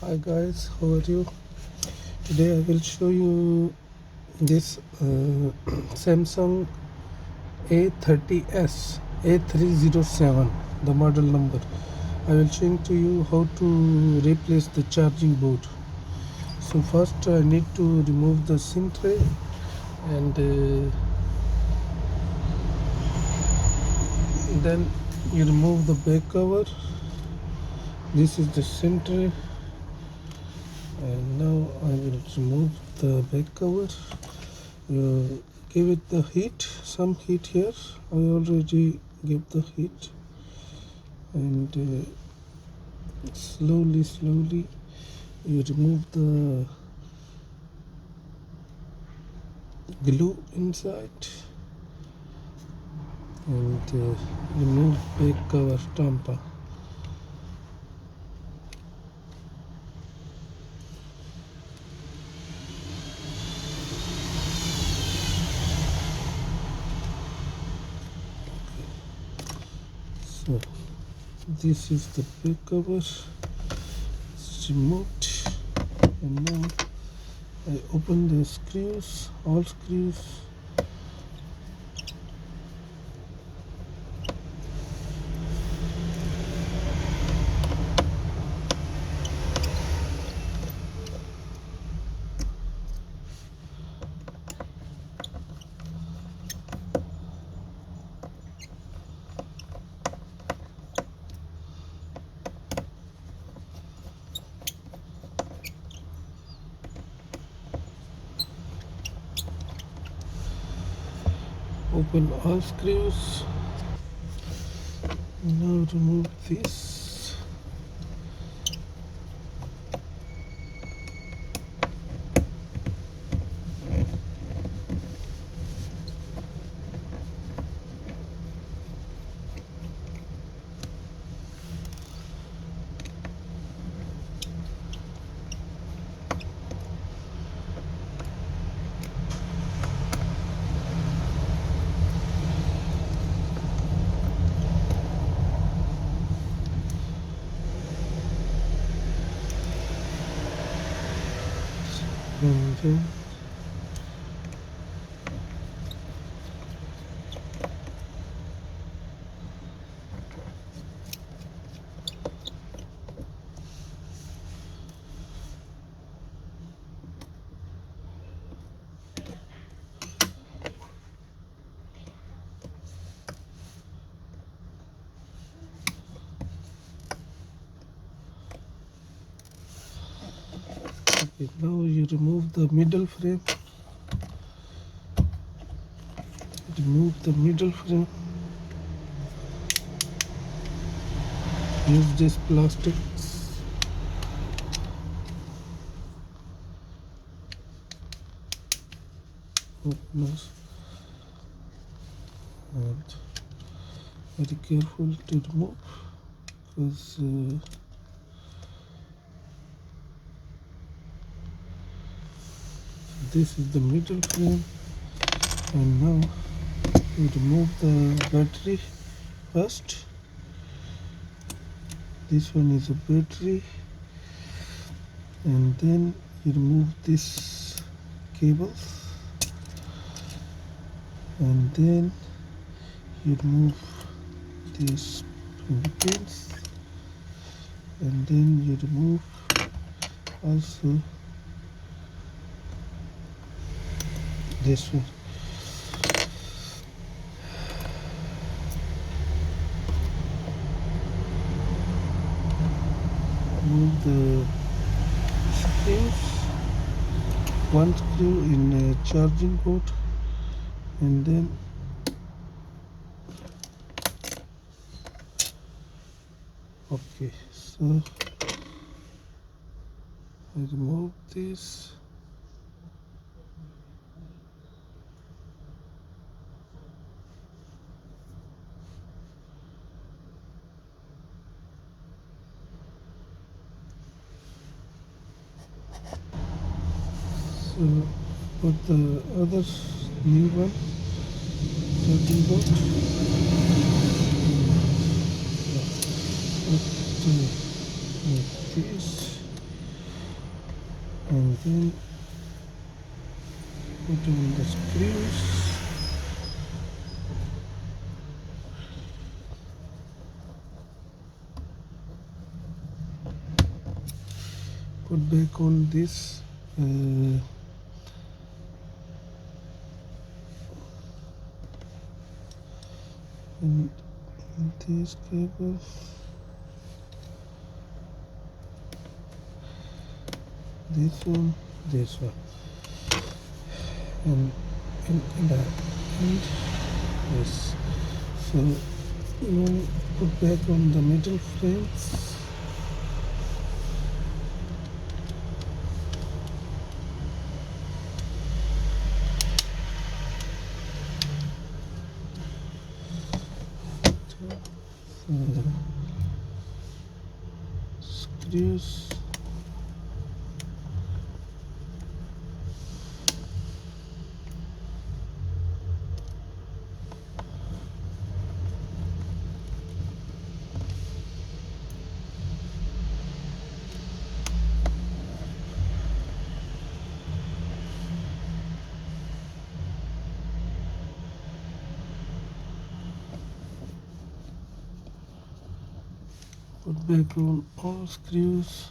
Hi guys, how are you? Today I will show you this Samsung A30s A307, the model number. I will show to you how to replace the charging board. So first I need to remove the SIM tray and then you remove the back cover. This is the SIM tray, and now I will remove the back cover. Give it the heat, some heat here. I already give the heat, and slowly you remove the glue inside and remove back cover tamper. So this is the back cover. It's removed, and now I open the screws, all screws. Open all screws. Now remove this. And then okay, now you remove the middle frame. Remove the middle frame. Use this plastic. Openers. And very careful to remove, because this is the middle frame. And now you remove the battery first. This one is a battery, and then you remove this cables, and then you remove these pins, and then you remove also this one. Remove the screws, one screw in a charging port, and then okay, so I remove this. So put the other new one, charging port. Put like this. and then put on the screws. Put back on this and this cable, this one, and that, and this. So you want to put back on the middle frames. Screws. Put back on all screws.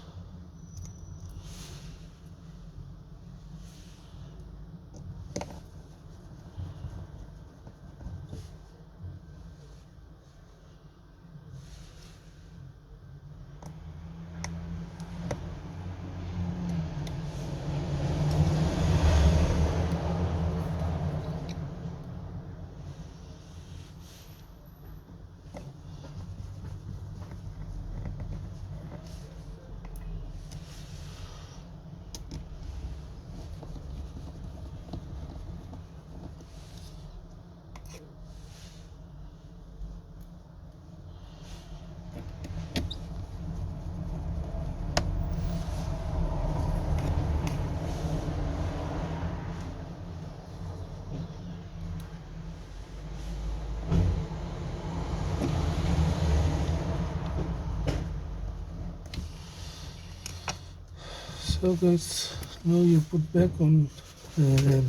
So guys, now you put back on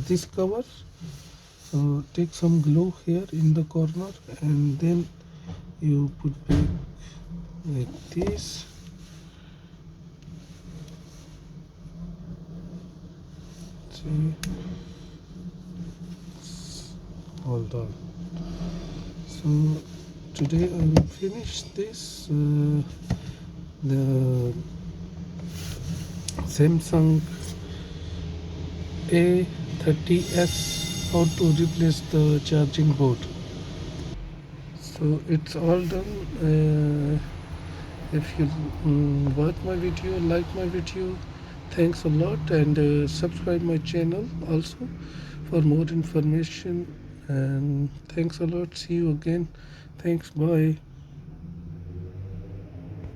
this cover. So take some glue here in the corner and then you put back like this. See, hold on. So today I will finish this the Samsung A30s, how to replace the charging board. So it's all done. If you watch my video, like my video, thanks a lot, and subscribe my channel also for more information. And thanks a lot. See you again. Thanks. Bye.